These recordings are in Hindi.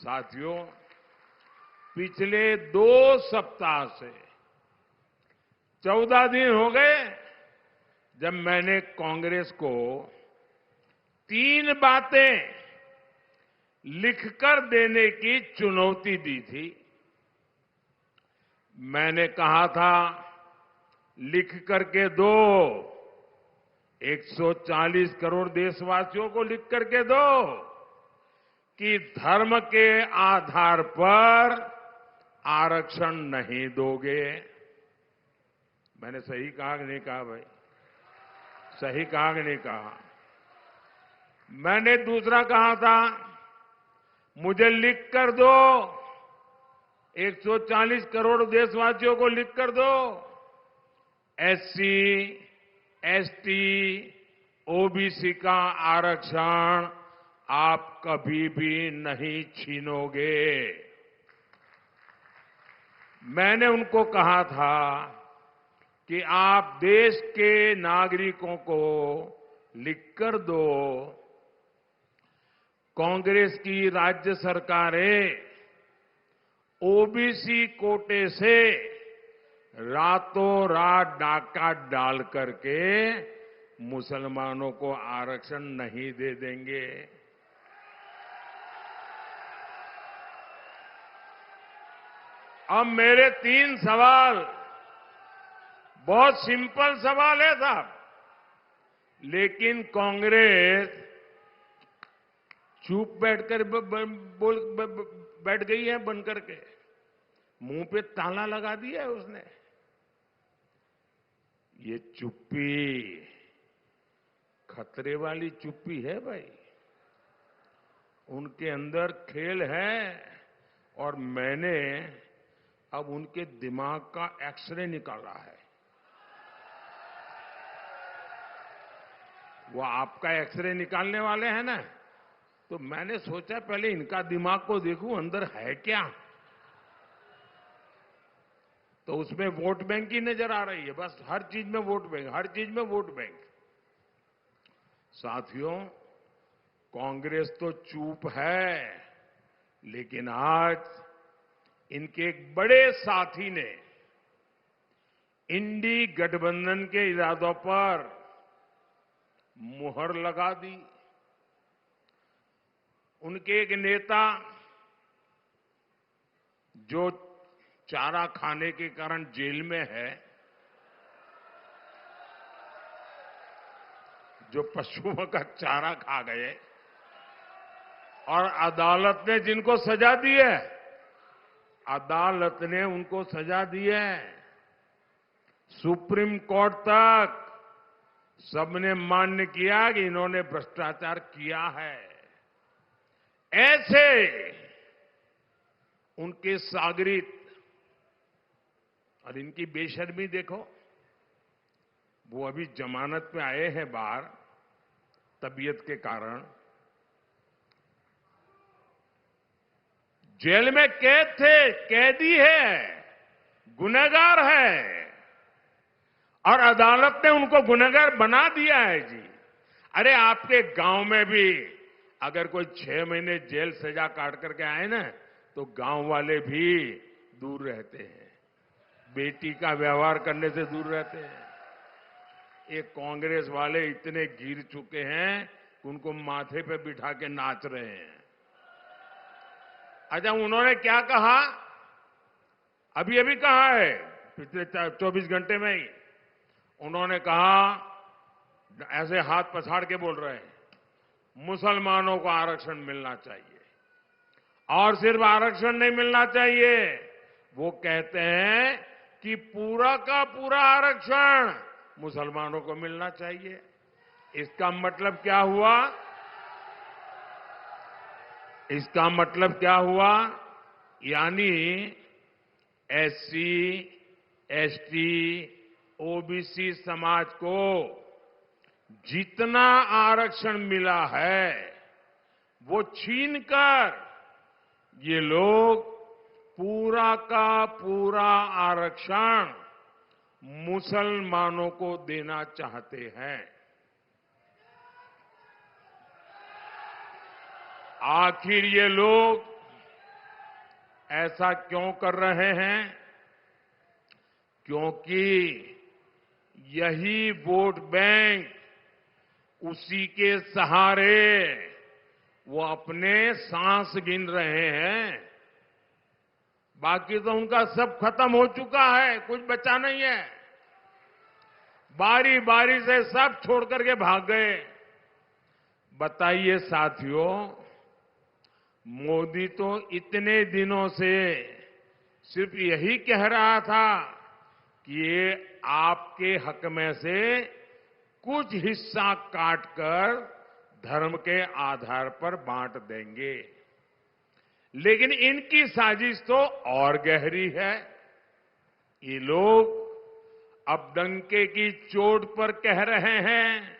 साथियों, पिछले 2 सप्ताह से 14 दिन हो गए जब मैंने कांग्रेस को 3 बातें लिखकर देने की चुनौती दी थी। मैंने कहा था, लिख करके दो, 140 करोड़ देशवासियों को लिख करके दो कि धर्म के आधार पर आरक्षण नहीं दोगे। मैंने सही कहा कि नहीं कहा भाई? सही कहा कि नहीं कहा? मैंने दूसरा कहा था, मुझे लिख कर दो, 140 करोड़ देशवासियों को लिख कर दो, एससी, एसटी, ओबीसी का आरक्षण आप कभी भी नहीं छीनोगे। मैंने उनको कहा था कि आप देश के नागरिकों को लिखकर दो। कांग्रेस की राज्य सरकारें ओबीसी कोटे से रातों रात डाका डाल करके मुसलमानों को आरक्षण नहीं दे देंगे। अब मेरे 3 सवाल, बहुत सिंपल सवाल है साहब, लेकिन कांग्रेस चुप बैठकर बैठ गई है, बन करके मुंह पे ताला लगा दिया है उसने। ये चुप्पी खतरे वाली चुप्पी है भाई। उनके अंदर खेल है और मैंने अब उनके दिमाग का एक्सरे निकाला है। वो आपका एक्सरे निकालने वाले हैं ना, तो मैंने सोचा पहले इनका दिमाग को देखूं अंदर है क्या। तो उसमें वोट बैंक ही नजर आ रही है, बस हर चीज में वोट बैंक, हर चीज में वोट बैंक। साथियों, कांग्रेस तो चुप है, लेकिन आज इनके एक बड़े साथी ने इंडी गठबंधन के इरादों पर मुहर लगा दी। उनके एक नेता जो चारा खाने के कारण जेल में है, जो पशुओं का चारा खा गए और अदालत ने जिनको सजा दी है, अदालत ने उनको सजा दी है, सुप्रीम कोर्ट तक सबने मान्य किया कि इन्होंने भ्रष्टाचार किया है। ऐसे उनके सागरित और इनकी बेशर्मी देखो। वो अभी जमानत में आए हैं बाहर तबीयत के कारण। जेल में कैद थे, कैदी है, गुनहगार है, और अदालत ने उनको गुनहगार बना दिया है जी। अरे आपके गांव में भी अगर कोई 6 महीने जेल सजा काट करके आए ना, तो गांव वाले भी दूर रहते हैं, बेटी का व्यवहार करने से दूर रहते हैं। ये कांग्रेस वाले इतने गिर चुके हैं कि उनको माथे पे बिठा के नाच रहे हैं। अच्छा, उन्होंने क्या कहा? अभी अभी कहा है, पिछले 24 घंटे में ही उन्होंने कहा, ऐसे हाथ पछाड़ के बोल रहे हैं, मुसलमानों को आरक्षण मिलना चाहिए। और सिर्फ आरक्षण नहीं मिलना चाहिए, वो कहते हैं कि पूरा का पूरा आरक्षण मुसलमानों को मिलना चाहिए। इसका मतलब क्या हुआ? इसका मतलब क्या हुआ? यानी एससी, एसटी, ओबीसी समाज को जितना आरक्षण मिला है वो छीनकर ये लोग पूरा का पूरा आरक्षण मुसलमानों को देना चाहते हैं। आखिर ये लोग ऐसा क्यों कर रहे हैं? क्योंकि यही वोट बैंक, उसी के सहारे वो अपने सांस गिन रहे हैं। बाकी तो उनका सब खत्म हो चुका है, कुछ बचा नहीं है। बारी बारी से सब छोड़ करके भाग गए। बताइए साथियों, मोदी तो इतने दिनों से सिर्फ यही कह रहा था कि ये आपके हक में से कुछ हिस्सा काटकर धर्म के आधार पर बांट देंगे। लेकिन इनकी साजिश तो और गहरी है। ये लोग अब डंके की चोट पर कह रहे हैं,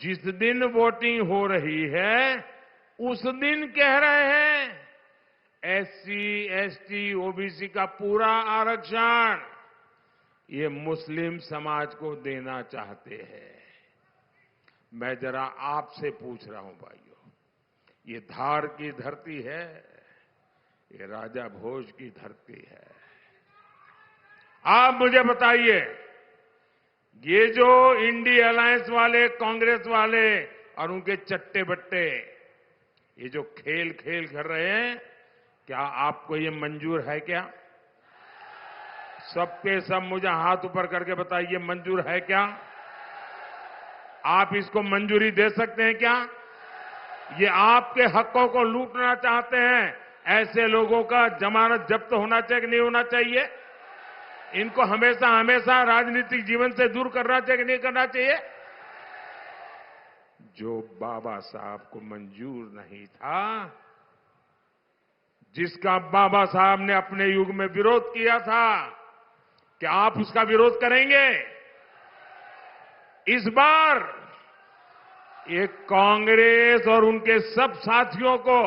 जिस दिन वोटिंग हो रही है उस दिन कह रहे हैं एससी, एसटी, ओबीसी का पूरा आरक्षण ये मुस्लिम समाज को देना चाहते हैं। मैं जरा आपसे पूछ रहा हूं भाइयों, ये धार की धरती है, ये राजा भोज की धरती है। आप मुझे बताइए, ये जो इंडी अलायंस वाले, कांग्रेस वाले और उनके चट्टे बट्टे ये जो खेल कर रहे हैं, क्या आपको ये मंजूर है? क्या सबके सब मुझे हाथ ऊपर करके बताइए, मंजूर है क्या? आप इसको मंजूरी दे सकते हैं क्या? ये आपके हकों को लूटना चाहते हैं। ऐसे लोगों का जमानत जब्त होना चाहिए कि नहीं होना चाहिए? इनको हमेशा हमेशा राजनीतिक जीवन से दूर करना चाहिए कि नहीं करना चाहिए? जो बाबा साहब को मंजूर नहीं था, जिसका बाबा साहब ने अपने युग में विरोध किया था, क्या आप उसका विरोध करेंगे? इस बार ये कांग्रेस और उनके सब साथियों को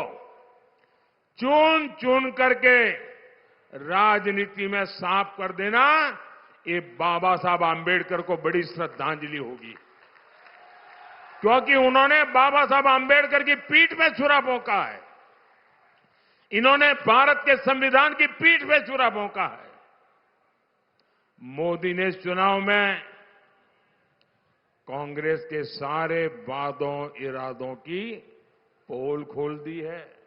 चुन चुन करके राजनीति में साफ कर देना, ये बाबा साहब आंबेडकर को बड़ी श्रद्धांजलि होगी। क्योंकि उन्होंने बाबा साहब आंबेडकर की पीठ पे छुरा भोंका है। इन्होंने भारत के संविधान की पीठ पे छुरा भोंका है। मोदी ने इस चुनाव में कांग्रेस के सारे वादों इरादों की पोल खोल दी है।